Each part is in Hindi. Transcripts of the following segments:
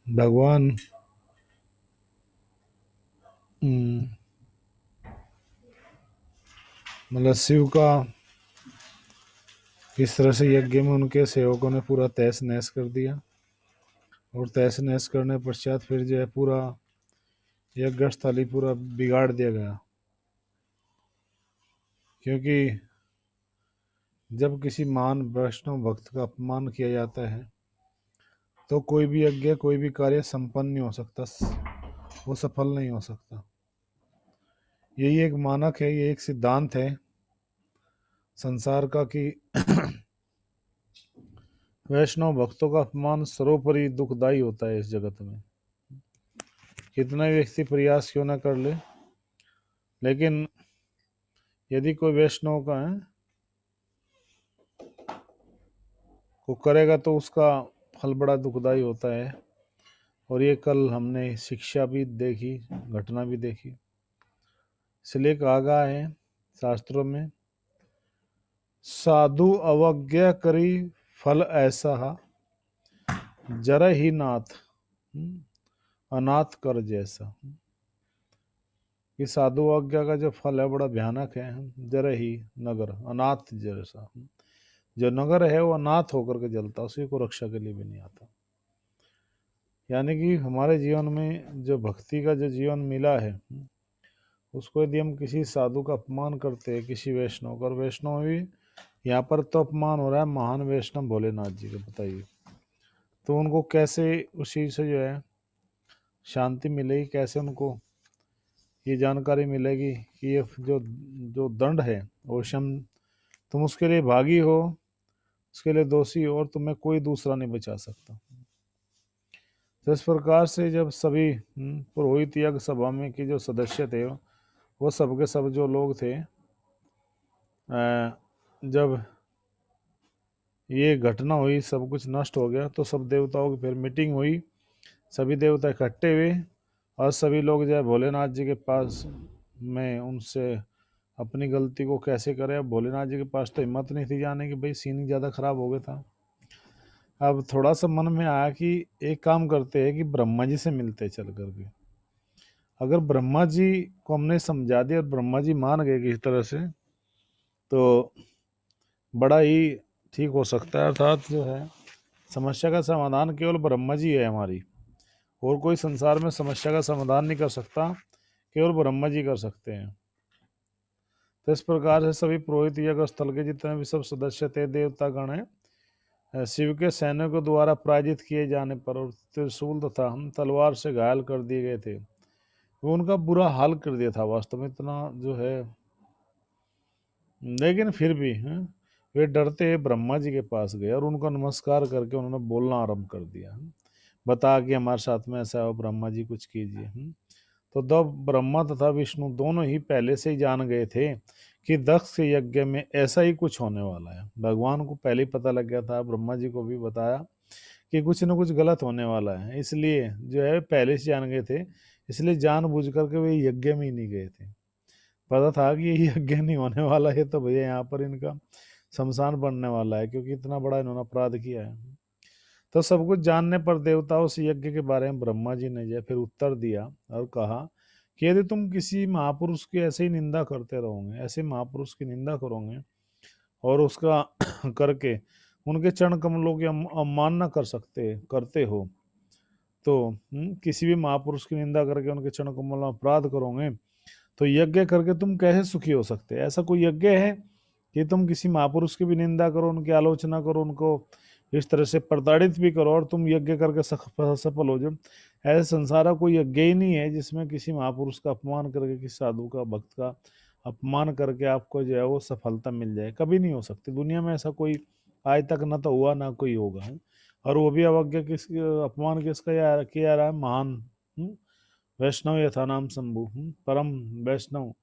भगवान हम्म, मतलब शिव का किस तरह से यज्ञ में उनके सेवकों ने पूरा तहस नहस कर दिया, और तहस नहस करने पश्चात फिर जो है पूरा यज्ञ स्थली पूरा बिगाड़ दिया गया। क्योंकि जब किसी महान वैष्णव भक्त का अपमान किया जाता है तो कोई भी यज्ञ कोई भी कार्य संपन्न नहीं हो सकता, वो सफल नहीं हो सकता। यही एक मानक है, ये एक सिद्धांत है संसार का कि वैष्णव भक्तों का अपमान सर्वोपरि दुखदाई होता है इस जगत में। कितना भी व्यक्ति प्रयास क्यों ना कर ले, लेकिन यदि कोई वैष्णव का है वो करेगा तो उसका फल बड़ा दुखदाई होता है। और ये कल हमने शिक्षा भी देखी, घटना भी देखी। इसलिए कहा गया है शास्त्रों में, साधु अवज्ञा करी फल ऐसा जर ही नाथ अनाथ कर जैसा। कि साधु अवज्ञा का जो फल है बड़ा भयानक है, जर ही नगर अनाथ जैसा। जो नगर है वो अनाथ होकर के जलता, उसी को रक्षा के लिए भी नहीं आता। यानी कि हमारे जीवन में जो भक्ति का जो जीवन मिला है, उसको यदि हम किसी साधु का अपमान करते हैं, किसी वैष्णव का, और वैष्णव भी यहाँ पर तो अपमान हो रहा है महान वैष्णव भोलेनाथ जी का, बताइए तो उनको कैसे उस चीज से जो है शांति मिलेगी, कैसे उनको ये जानकारी मिलेगी कि ये जो जो दंड है वो तुम उसके लिए भागी हो, उसके लिए दोषी हो, और तुम्हें कोई दूसरा नहीं बचा सकता। तो इस प्रकार से जब सभी पुरोहित यज्ञ सभा में के जो सदस्य थे, वो सब के सब जो लोग थे, जब ये घटना हुई, सब कुछ नष्ट हो गया, तो सब देवताओं की फिर मीटिंग हुई। सभी देवता इकट्ठे हुए और सभी लोग जो है भोलेनाथ जी के पास में उनसे अपनी गलती को कैसे करें। अब भोलेनाथ जी के पास तो हिम्मत नहीं थी जाने की, भाई सीन ज़्यादा खराब हो गया था। अब थोड़ा सा मन में आया कि एक काम करते हैं कि ब्रह्मा जी से मिलते चल करके। अगर ब्रह्मा जी को हमने समझा दिया और ब्रह्मा जी मान गए किसी तरह से, तो बड़ा ही ठीक हो सकता है। अर्थात जो है समस्या का समाधान केवल ब्रह्मा जी है हमारी, और कोई संसार में समस्या का समाधान नहीं कर सकता, केवल ब्रह्मा जी कर सकते हैं। तो इस प्रकार से सभी पुरोहित यज्ञ स्थल के जितने भी सब सदस्य थे, देवता गण है, शिव के सैनिकों द्वारा पराजित किए जाने पर और त्रिशूल तथा तलवार से घायल कर दिए गए थे। वो उनका बुरा हाल कर दिया था वास्तव में, इतना जो है। लेकिन फिर भी वे डरते ब्रह्मा जी के पास गए और उनको नमस्कार करके उन्होंने बोलना आरंभ कर दिया, बता कि हमारे साथ में ऐसा हो, ब्रह्मा जी कुछ कीजिए। तो तब ब्रह्मा तथा विष्णु दोनों ही पहले से ही जान गए थे कि दक्ष के यज्ञ में ऐसा ही कुछ होने वाला है। भगवान को पहले ही पता लग गया था, ब्रह्मा जी को भी बताया कि कुछ न कुछ गलत होने वाला है, इसलिए जो है पहले से जान गए थे। इसलिए जानबूझ करके वे यज्ञ में ही नहीं गए थे। पता था कि ये यज्ञ नहीं होने वाला है, तो भैया यहाँ पर इनका शमशान बनने वाला है, क्योंकि इतना बड़ा इन्होंने अपराध किया है। तो सब कुछ जानने पर देवताओं से यज्ञ के बारे में ब्रह्मा जी ने जो फिर उत्तर दिया और कहा कि यदि तुम किसी महापुरुष की ऐसे ही निंदा करते रहोगे, ऐसे महापुरुष की निंदा करोगे और उसका करके उनके चरण कमलों की अवमानना कर सकते करते हो, तो किसी भी महापुरुष की निंदा करके उनके चरण कमलों में अपराध करोगे, तो यज्ञ करके तुम कैसे सुखी हो सकते हैं? ऐसा कोई यज्ञ है कि तुम किसी महापुरुष की भी निंदा करो, उनकी आलोचना करो, उनको इस तरह से प्रताड़ित भी करो और तुम यज्ञ करके सफल हो जाओ? ऐसे संसार का कोई यज्ञ ही नहीं है जिसमें किसी महापुरुष का अपमान करके, किसी साधु का, भक्त का अपमान करके आपको जो है वो सफलता मिल जाए। कभी नहीं हो सकती दुनिया में, ऐसा कोई आज तक ना तो हुआ ना कोई होगा। और वो भी अवज्ञा किस अपमान किसका किया रहा है? महान वैष्णव यथा नाम शंभु, परम वैष्णव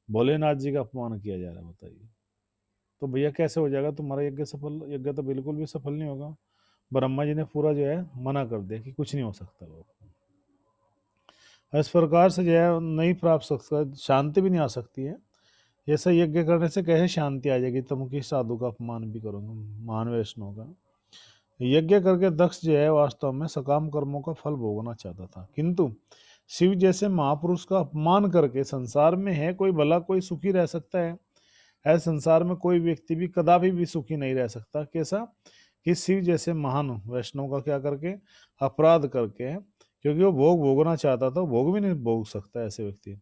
भोलेनाथ जी का अपमान किया जा रहा है, बताइए। तो भैया कैसे हो जाएगा तुम्हारा यज्ञ सफल? यज्ञ तो बिल्कुल भी सफल नहीं होगा। ब्रह्मा जी ने पूरा जो है मना कर दिया कि कुछ नहीं हो सकता। लोग इस प्रकार से जो है नहीं प्राप्त सकता, शांति भी नहीं आ सकती है। ऐसा यज्ञ करने से कैसे शांति आ जाएगी? तुम किस साधु का अपमान भी करोगे, महान वैष्णव का? यज्ञ करके दक्ष जो है वास्तव में सकाम कर्मों का फल भोगना चाहता था, किंतु शिव जैसे महापुरुष का अपमान करके संसार में है कोई भला कोई सुखी रह सकता है? ऐसे संसार में कोई व्यक्ति भी कदापि भी सुखी नहीं रह सकता। कैसा? कि शिव जैसे महान वैष्णव का क्या करके अपराध करके, क्योंकि वो भोग भोगना चाहता था, भोग भी नहीं भोग सकता ऐसे व्यक्ति।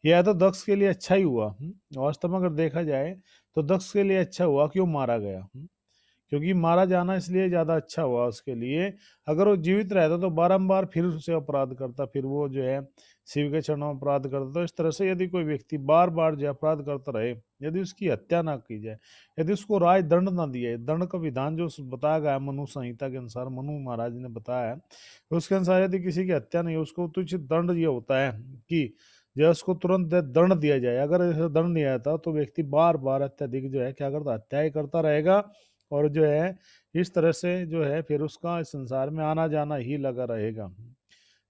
यह तो दक्ष के लिए अच्छा ही हुआ। वास्तव में अगर देखा जाए तो दक्ष के लिए अच्छा हुआ कि वो मारा गया। क्योंकि मारा जाना इसलिए ज्यादा अच्छा हुआ उसके लिए। अगर वो जीवित रहता तो बारंबार फिर उसे अपराध करता, फिर वो जो है शिव के चरणों में अपराध करता। तो इस तरह से यदि कोई व्यक्ति बार बार जो अपराध करता रहे, यदि उसकी हत्या ना की जाए, यदि उसको राज दंड ना दिया जाए, दंड का विधान जो बताया गया है मनु संहिता के अनुसार, मनु महाराज ने बताया है, उसके अनुसार यदि किसी की हत्या नहीं हो, उसको तुच्छ दंड ये होता है कि जो उसको तुरंत दंड दिया जाए। अगर ऐसा दंड नहीं आता तो व्यक्ति बार बार अत्यधिक जो है क्या करता, हत्याएं करता रहेगा, और जो है इस तरह से जो है फिर उसका इस संसार में आना जाना ही लगा रहेगा।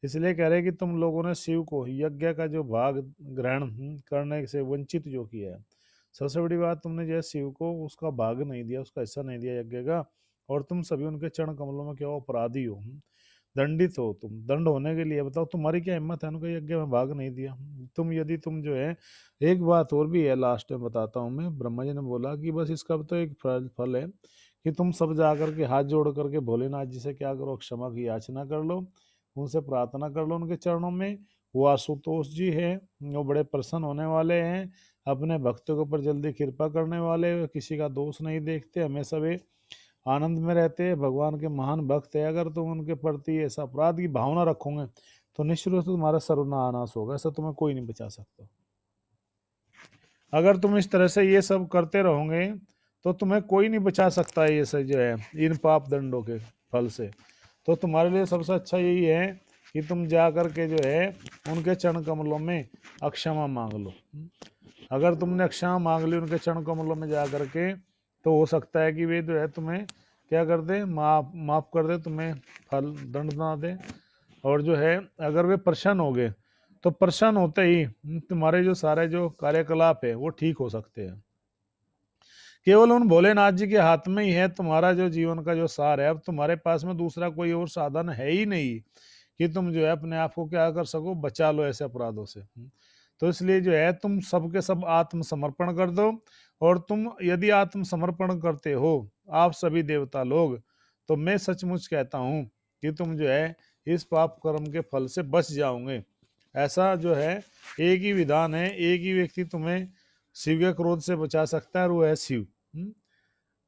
इसलिए कह रहे कि तुम लोगों ने शिव को यज्ञ का जो भाग ग्रहण करने से वंचित जो किया है। सबसे बड़ी बात, तुमने जो है शिव को उसका भाग नहीं दिया, उसका हिस्सा नहीं दिया यज्ञ का, और तुम सभी उनके चरण कमलों में क्या हो, अपराधी हो, दंडित हो। तुम दंड होने के लिए बताओ तुम्हारी क्या हिम्मत है उनका यज्ञ में भाग नहीं दिया। तुम यदि तुम जो है, एक बात और भी है लास्ट में बताता हूँ मैं, ब्रह्मा जी ने बोला कि बस इसका तो एक फल है कि तुम सब जा करके हाथ जोड़ करके भोलेनाथ जी से क्या करो, क्षमा की याचना कर लो, उनसे प्रार्थना कर लो उनके चरणों में। वो आशुतोष जी है, वो बड़े प्रसन्न होने वाले हैं, अपने भक्तों के ऊपर जल्दी कृपा करने वाले, किसी का दोष नहीं देखते, हमेशा वे आनंद में रहते हैं, भगवान के महान भक्त है। अगर तुम उनके प्रति ऐसा अपराध की भावना रखोगे तो निश्चित रूप से तुम्हारा सर्वनाश होगा, ऐसा तुम्हें कोई नहीं बचा सकता। अगर तुम इस तरह से ये सब करते रहोगे तो तुम्हें कोई नहीं बचा सकता ये सब जो है इन पाप दंडों के फल से। तो तुम्हारे लिए सबसे अच्छा यही है कि तुम जा करके जो है उनके चरण कमलों में अक्षमा मांग लो। अगर तुमने क्षमा मांग ली उनके चरण कमलों में जा करके, तो हो सकता है कि वे जो है तुम्हें क्या कर दे, माफ कर दे, तुम्हें फल दंड ना दे। और जो है अगर वे प्रसन्न हो गए तो प्रसन्न होते ही तुम्हारे जो सारे जो कार्यकलाप है वो ठीक हो सकते हैं। केवल उन भोलेनाथ जी के हाथ में ही है तुम्हारा जो जीवन का जो सार है। अब तुम्हारे पास में दूसरा कोई और साधन है ही नहीं कि तुम जो है अपने आप को क्या कर सको, बचा लो ऐसे अपराधों से। तो इसलिए जो है तुम सबके सब आत्मसमर्पण कर दो। और तुम यदि आत्मसमर्पण करते हो आप सभी देवता लोग, तो मैं सचमुच कहता हूं कि तुम जो है इस पाप कर्म के फल से बच जाओगे। ऐसा जो है एक ही विधान है, एक ही व्यक्ति तुम्हें शिव के क्रोध से बचा सकता है, और वो है शिव।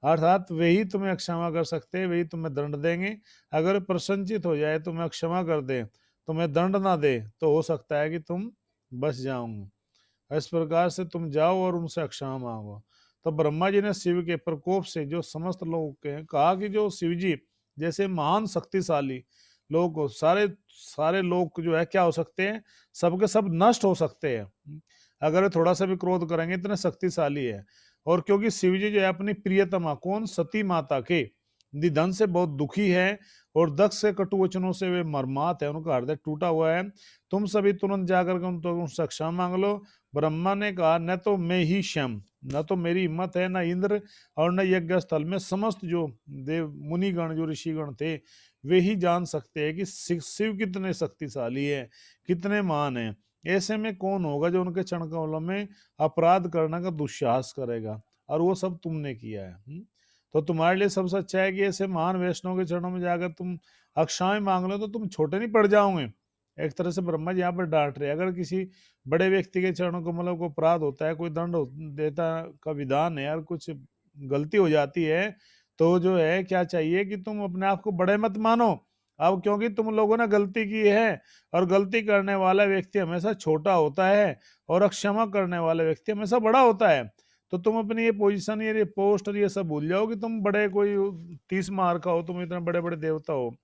अर्थात वही तुम्हें क्षमा कर सकते हैं, वही तुम्हें दंड देंगे। अगर प्रसन्नचित हो जाए, तुम्हें क्षमा कर दे, तुम्हें दंड ना दे, तो हो सकता है कि तुम बच जाओगे। इस प्रकार से तुम जाओ और उनसे क्षमा मांगो। तो ब्रह्मा जी ने शिव के प्रकोप से जो समस्त लोग के कहा कि जो शिव जी जैसे महान शक्तिशाली लोग, सारे सारे लोग जो है क्या हो सकते हैं, सबके सब नष्ट हो सकते हैं अगर वे थोड़ा सा भी क्रोध करेंगे, इतने शक्तिशाली है। और क्योंकि शिव जी जो है अपनी प्रियतमा कौन, सती माता के निधन से बहुत दुखी है, और दक्ष से कटु वचनों से वे मर्मात है, उनका हृदय टूटा हुआ है। तुम सभी तुरंत जाकर के उनसे क्षमा मांग लो। ब्रह्मा ने कहा, न तो मैं ही क्षम, न तो मेरी हिम्मत है, न इंद्र और न यज्ञ स्थल में समस्त जो देव मुनिगण जो ऋषिगण थे वे ही जान सकते हैं कि शिव कितने शक्तिशाली है, कितने महान है। ऐसे में कौन होगा जो उनके चरण कमलों में अपराध करने का दुस्साहस करेगा, और वो सब तुमने किया है। तो तुम्हारे लिए सबसे अच्छा है कि ऐसे महान वैष्णव के चरणों में जाकर तुम अक्षाएं मांग लो, तो तुम छोटे नहीं पड़ जाओगे। एक तरह से ब्रह्मा जी यहाँ पर डांट रहे, अगर किसी बड़े व्यक्ति के चरणों को मतलब को अपराध होता है, कोई दंड देता का विधान है, यार कुछ गलती हो जाती है, तो जो है क्या चाहिए कि तुम अपने आप को बड़े मत मानो। अब क्योंकि तुम लोगों ने गलती की है, और गलती करने वाला व्यक्ति हमेशा छोटा होता है, और क्षमा करने वाला व्यक्ति हमेशा बड़ा होता है। तो तुम अपनी ये पोजीशन, ये पोस्ट और ये सब भूल जाओ कि तुम बड़े कोई 30 मार का हो, तुम इतने बड़े बड़े देवता हो।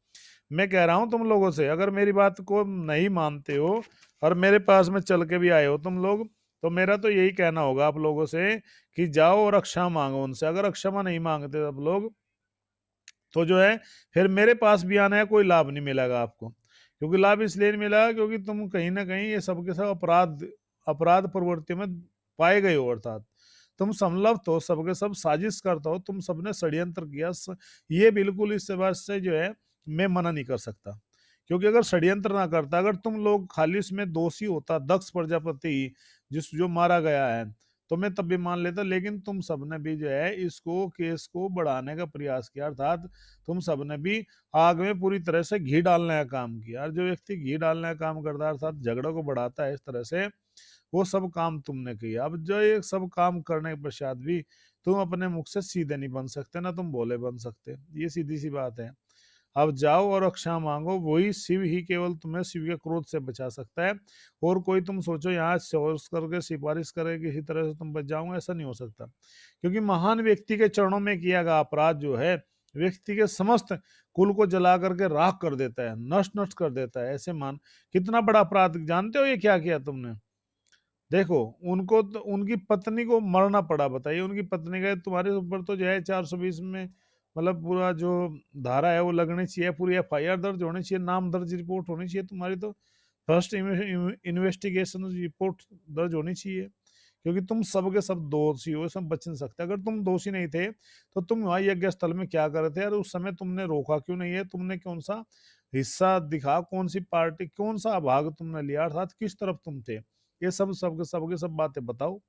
मैं कह रहा हूं तुम लोगों से, अगर मेरी बात को नहीं मानते हो और मेरे पास में चल के भी आए हो तुम लोग, तो मेरा तो यही कहना होगा आप लोगों से कि जाओ और क्षमा मांगो उनसे। अगर क्षमा नहीं मांगते आप लोग, तो जो है फिर मेरे पास भी आना है, कोई लाभ नहीं मिलेगा आपको। क्योंकि लाभ इसलिए नहीं मिलेगा क्योंकि तुम कहीं ना कहीं ये सबके सब अपराध अपराध प्रवृत्ति में पाए गए हो। अर्थात तुम संलग्न हो, सबके सब साजिश करते हो, तुम सबने षड्यंत्र किया। ये बिल्कुल इस बात से जो है मैं मना नहीं कर सकता, क्योंकि अगर षड्यंत्र ना करता, अगर तुम लोग खाली इसमें दोषी होता दक्ष प्रजापति जिस जो मारा गया है, तो मैं तब भी मान लेता। लेकिन तुम सबने भी जो है इसको केस को बढ़ाने का प्रयास किया, अर्थात तुम सबने भी आग में पूरी तरह से घी डालने का काम किया। और जो व्यक्ति घी डालने का काम करता है अर्थात झगड़ों को बढ़ाता है इस तरह से, वो सब काम तुमने किया। अब जो ये सब काम करने के पश्चात भी तुम अपने मुख से सीधे नहीं बन सकते, ना तुम भोले बन सकते, ये सीधी सी बात है। अब जाओ और क्षमा मांगो, वही शिव ही केवल तुम्हें शिव के क्रोध से बचा सकता है। और कोई तुम सोचो यहाँ सोच करके सिफारिश करे किसी तरह से तुम बच जाओगे, ऐसा नहीं हो सकता। क्योंकि महान व्यक्ति के चरणों में किया गया अपराध जो है व्यक्ति के समस्त कुल को जला करके राख कर देता है, नष्ट नष्ट कर देता है। ऐसे मान कितना बड़ा अपराध, जानते हो ये क्या किया तुमने? देखो, उनको तो उनकी पत्नी को मरना पड़ा, बताइए। उनकी पत्नी का तुम्हारे ऊपर तो जो है 420 में मतलब पूरा जो धारा है वो लगनी चाहिए, पूरी एफआईआर दर्ज होनी चाहिए, नाम दर्ज रिपोर्ट होनी चाहिए तुम्हारी, तो फर्स्ट इन्वेस्टिगेशन रिपोर्ट दर्ज होनी चाहिए। क्योंकि तुम सबके सब दोषी हो, सब बच नहीं सकते। अगर तुम दोषी नहीं थे तो तुम वहां यज्ञ स्थल में क्या कर रहे थे? और उस समय तुमने रोका क्यों नहीं है? तुमने कौन सा हिस्सा दिखा, कौन सी पार्टी, कौन सा भाग तुमने लिया, अर्थात किस तरफ तुम थे? ये सब सबके सबके सब बातें बताओ।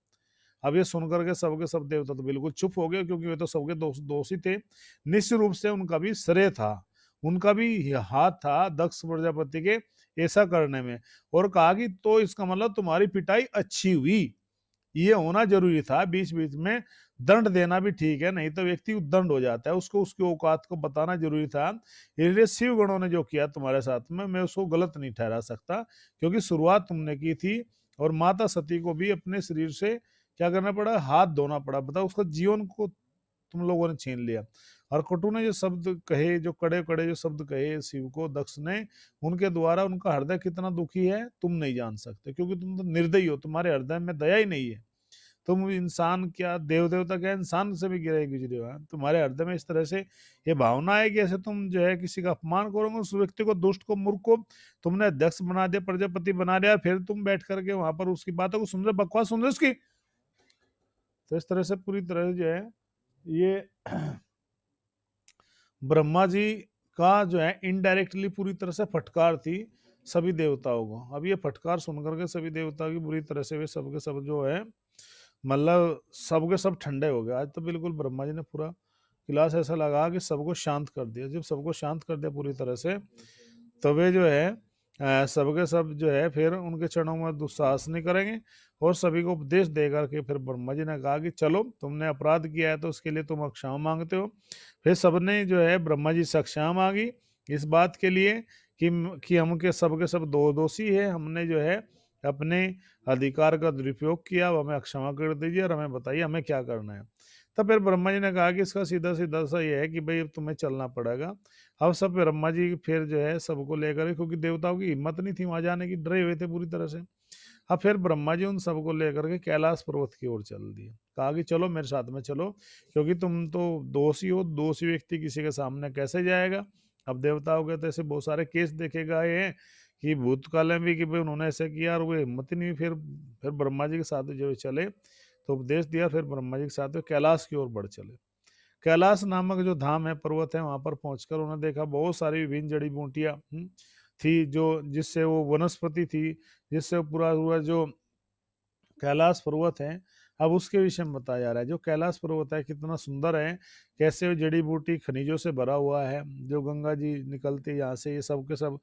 अब ये सुनकर के सबके सब देवता तो बिल्कुल चुप हो गए, क्योंकि वे तो सबके दोषी थे। निश्चित रूप से उनका भी श्रेय था, उनका भी हाथ था दक्ष प्रजापति के ऐसा करने में। और कहा कि तो इसका मतलब तुम्हारी पिटाई अच्छी हुई, ये होना जरूरी था। बीच बीच में दंड देना भी ठीक है, नहीं तो व्यक्ति उद्दंड हो जाता है, उसको उसकी औकात को बताना जरूरी था। इसलिए शिव गणों ने जो किया तुम्हारे साथ में, मैं उसको गलत नहीं ठहरा सकता, क्योंकि शुरुआत तुमने की थी। और माता सती को भी अपने शरीर से क्या करना पड़ा? हाथ धोना पड़ा। बताओ, उसका जीवन को तुम लोगों ने छीन लिया। और कटु ने जो शब्द कहे, जो कड़े कड़े जो शब्द कहे शिव को दक्ष ने, उनके द्वारा उनका हृदय कितना दुखी है तुम नहीं जान सकते, क्योंकि तुम तो निर्दयी हो, तुम्हारे हृदय में दया ही नहीं है। तुम इंसान क्या, देव देवता क्या, इंसान से भी गिरे गुजरे हो। तुम्हारे हृदय में इस तरह से ये भावना है कि ऐसे तुम जो है किसी का अपमान करोगे, उस व्यक्ति को, दुष्ट को, मूर्ख को तुमने अध्यक्ष बना दिया, प्रजापति बना दिया, फिर तुम बैठ करके वहां पर उसकी बातों को सुन रहे, बकवास सुन रहे उसकी। तो इस तरह से पूरी तरह से जो है ये ब्रह्मा जी का जो है इनडायरेक्टली पूरी तरह से फटकार थी सभी देवताओं को। अब ये फटकार सुनकर के सभी देवताओं की बुरी तरह से वे सबके सब जो है मतलब सबके सब ठंडे हो गए। आज तो बिल्कुल ब्रह्मा जी ने पूरा क्लास ऐसा लगा कि सबको शांत कर दिया। जब सबको शांत कर दिया पूरी तरह से, तो वे जो है सबके सब जो है फिर उनके चरणों में दुस्साहस नहीं करेंगे। और सभी को उपदेश देकर के फिर ब्रह्मा जी ने कहा कि चलो, तुमने अपराध किया है तो उसके लिए तुम क्षमा मांगते हो। फिर सबने जो है ब्रह्मा जी से क्षमा मांगी इस बात के लिए कि हम के सबके सब दोषी है, हमने जो है अपने अधिकार का दुरुपयोग किया, अब हमें क्षमा कर दीजिए और हमें बताइए हमें क्या करना है। तब फिर ब्रह्मा जी ने कहा कि इसका सीधा सीधा सा ये है कि भाई अब तुम्हें चलना पड़ेगा। अब सब ब्रह्मा जी फिर जो है सबको लेकर, क्योंकि देवताओं की हिम्मत नहीं थी वहां जाने की, डरे हुए थे पूरी तरह से। अब फिर ब्रह्मा जी उन सबको लेकर के कैलाश पर्वत की ओर चल दिए। कहा कि चलो मेरे साथ में चलो, क्योंकि तुम तो दोषी हो, दोषी व्यक्ति किसी के सामने कैसे जाएगा? अब देवताओं के तो ऐसे बहुत सारे केस देखे गए हैं कि भूतकाल में भी कि भाई उन्होंने ऐसे किया, और वो हिम्मत ही नहीं हुई। फिर ब्रह्मा जी के साथ जो चले तो उपदेश दिया, फिर ब्रह्मा जी के साथ कैलाश की ओर बढ़ चले। कैलाश नामक जो धाम है, पर्वत है, वहां पर पहुंचकर उन्होंने देखा बहुत सारी विभिन्न जड़ी बूटियां थी, जो जिससे वो वनस्पति थी, जिससे वो पूरा हुआ जो कैलाश पर्वत है। अब उसके विषय में बताया जा रहा है, जो कैलाश पर्वत है कितना सुंदर है, कैसे वो जड़ी बूटी खनिजों से भरा हुआ है, जो गंगा जी निकलती है यहाँ से, ये सब के सब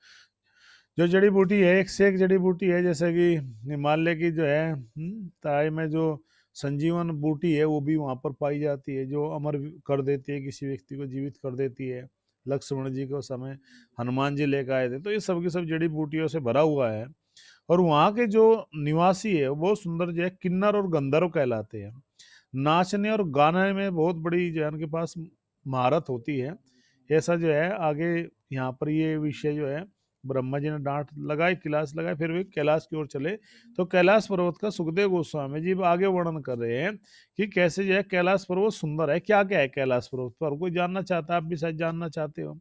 जो जड़ी बूटी है, एक से एक जड़ी बूटी है। जैसे कि हिमालय की जो है तराई में जो संजीवन बूटी है वो भी वहां पर पाई जाती है, जो अमर कर देती है, किसी व्यक्ति को जीवित कर देती है। लक्ष्मण जी को समय हनुमान जी लेकर आए थे, तो ये सब की सब जड़ी बूटियों से भरा हुआ है। और वहाँ के जो निवासी है वो बहुत सुंदर जो है किन्नर और गंधर्व कहलाते हैं। नाचने और गाने में बहुत बड़ी जो है उनके पास महारत होती है। ऐसा जो है आगे यहाँ पर ये विषय जो है ब्रह्मा जी ने डांट लगाई, कैलाश लगाए, फिर वे कैलाश की ओर चले। तो कैलाश पर्वत का सुखदेव गोस्वामी जी आगे वर्णन कर रहे हैं कि कैसे जो है कैलाश पर्वत सुंदर है। क्या क्या है कैलाश पर्वत पर? कोई जानना चाहता है? आप भी शायद जानना चाहते हो।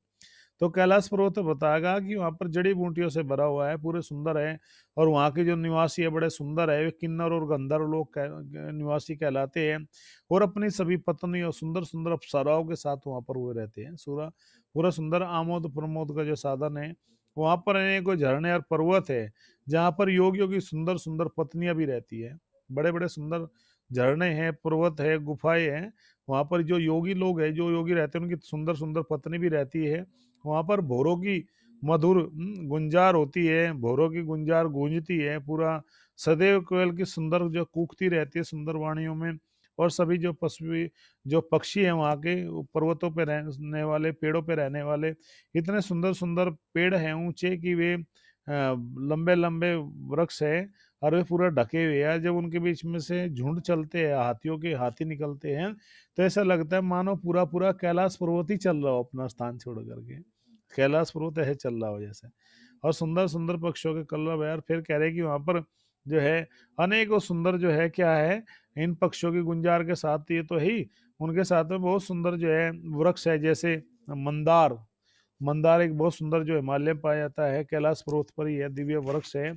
तो कैलाश पर्वत बताएगा कि वहां पर जड़ी बूटियों से भरा हुआ है, पूरे सुंदर है, और वहां के जो निवासी है बड़े सुंदर है, वे किन्नर और गंधर्व लोग निवासी कहलाते हैं, और अपनी सभी पत्नी और सुंदर सुंदर अप्सराओं के साथ वहां पर वो रहते हैं। सूरा पूरा सुंदर आमोद प्रमोद का जो साधन है, वहां पर अनेकों झरने और पर्वत है, जहाँ पर योगियों की सुंदर सुंदर पत्नियां भी रहती है। बड़े बड़े सुंदर झरने हैं, पर्वत है, गुफाएं हैं, वहां पर जो योगी लोग हैं, जो योगी रहते हैं, उनकी सुंदर सुंदर पत्नी भी रहती है। वहां पर भोरों की मधुर गुंजार होती है, भोरों की गुंजार गूंजती है, पूरा सदैव कोयल की सुंदर जो कूकती रहती है सुंदर वाणियों में। और सभी जो पशु जो पक्षी हैं वहाँ के, पर्वतों पे रहने वाले, पेड़ों पे रहने वाले, इतने सुंदर सुंदर पेड़ हैं ऊंचे कि वे लंबे लंबे वृक्ष है, और वे पूरा ढके हुए हैं। जब उनके बीच में से झुंड चलते हैं, हाथियों के हाथी निकलते हैं, तो ऐसा लगता है मानो पूरा पूरा कैलाश पर्वत ही चल रहा हो अपना स्थान छोड़ करके, कैलाश पर्वत है चल रहा हो जैसे। और सुंदर सुंदर पक्षियों के कलरव है। और फिर कह रहे कि वहां पर जो है अनेकों सुंदर जो है क्या है, इन पक्षियों की गुंजार के साथ ये तो ही, उनके साथ में बहुत सुंदर जो है वृक्ष है, जैसे मंदार। मंदार एक बहुत सुंदर जो हिमालय में पाया जाता है, कैलाश पर्वत पर ही है, दिव्य वृक्ष है,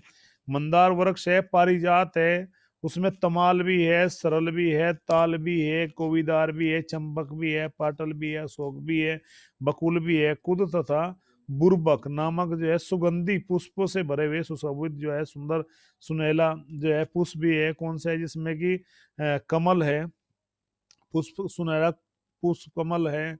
मंदार वृक्ष है, पारिजात है, उसमें तमाल भी है, सरल भी है, ताल भी है, कोविदार भी है, चंपक भी है, पाटल भी है, अशोक भी है, बकुल भी है, कुद तथा बुर्बक नामक जो है सुगंधी पुष्पों से भरे हुए सुशोभित जो है सुंदर सुनहला जो है पुष्प भी है। कौन सा है? जिसमें कि कमल है, पुष्प सुनहरा पुष्प कमल है,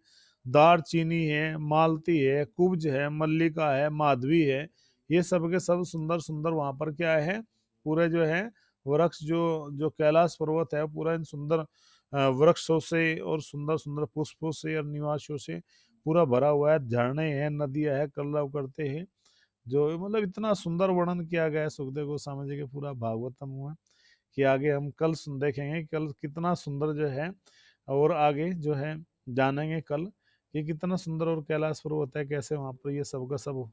दार चीनी है, मालती है, कुब्ज है, मल्लिका है, माधवी है, ये सब के सब सुंदर सुंदर वहां पर क्या है, पूरे जो है वृक्ष, जो जो कैलाश पर्वत है पूरा इन सुंदर वृक्षों से और सुंदर सुंदर पुष्पों से और निवासियों से पूरा भरा हुआ है। झरने हैं, नदियां है, कलरव करते हैं, जो मतलब इतना सुंदर वर्णन किया गया है सुखदेव गोस्वामी जी के पूरा भागवतम हुआ, कि आगे हम कल देखेंगे कल कितना सुंदर जो है, और आगे जो है जानेंगे कल कि कितना सुंदर और कैलाश पर्वत है, कैसे वहाँ पर ये सब का सब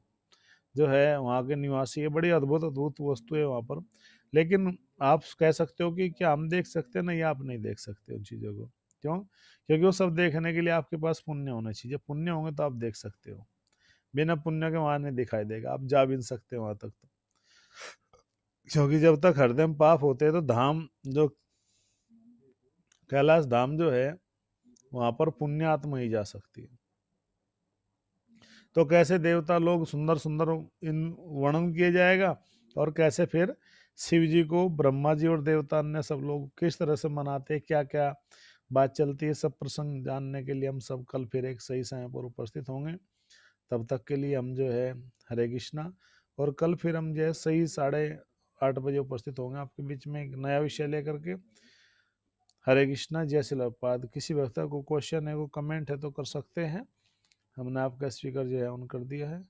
जो है वहाँ के निवासी है, बड़ी अद्भुत अद्भुत वस्तु है वहाँ पर। लेकिन आप कह सकते हो कि क्या हम देख सकते हैं? नहीं, आप नहीं देख सकते उन चीज़ों को। क्यों? क्योंकि वो सब देखने के लिए आपके पास पुण्य होना चाहिए, पुण्य होंगे तो आप देख सकते हो, बिना पुण्य के वहां नहीं दिखाई देगा, आप जा भी नहीं सकते वहां तक तो। क्योंकि जब तक हृदय में पाप होते हैं तो धाम जो कैलाश धाम जो है वहां पर पुण्य आत्मा ही जा सकती है। तो कैसे देवता लोग सुंदर सुंदर इन वर्णन किए जाएगा, और कैसे फिर शिव जी को ब्रह्मा जी और देवता अन्य सब लोग किस तरह से मनाते हैं, क्या क्या बात चलती है, सब प्रसंग जानने के लिए हम सब कल फिर एक सही समय पर उपस्थित होंगे। तब तक के लिए हम जो है हरे कृष्णा, और कल फिर हम जो है सही 8:30 बजे उपस्थित होंगे आपके बीच में एक नया विषय लेकर के। हरे कृष्णा, जय श्री प्रभुपाद। किसी वक्त को क्वेश्चन है, को कमेंट है तो कर सकते हैं, हमने आपका स्पीकर जो है ऑन कर दिया है।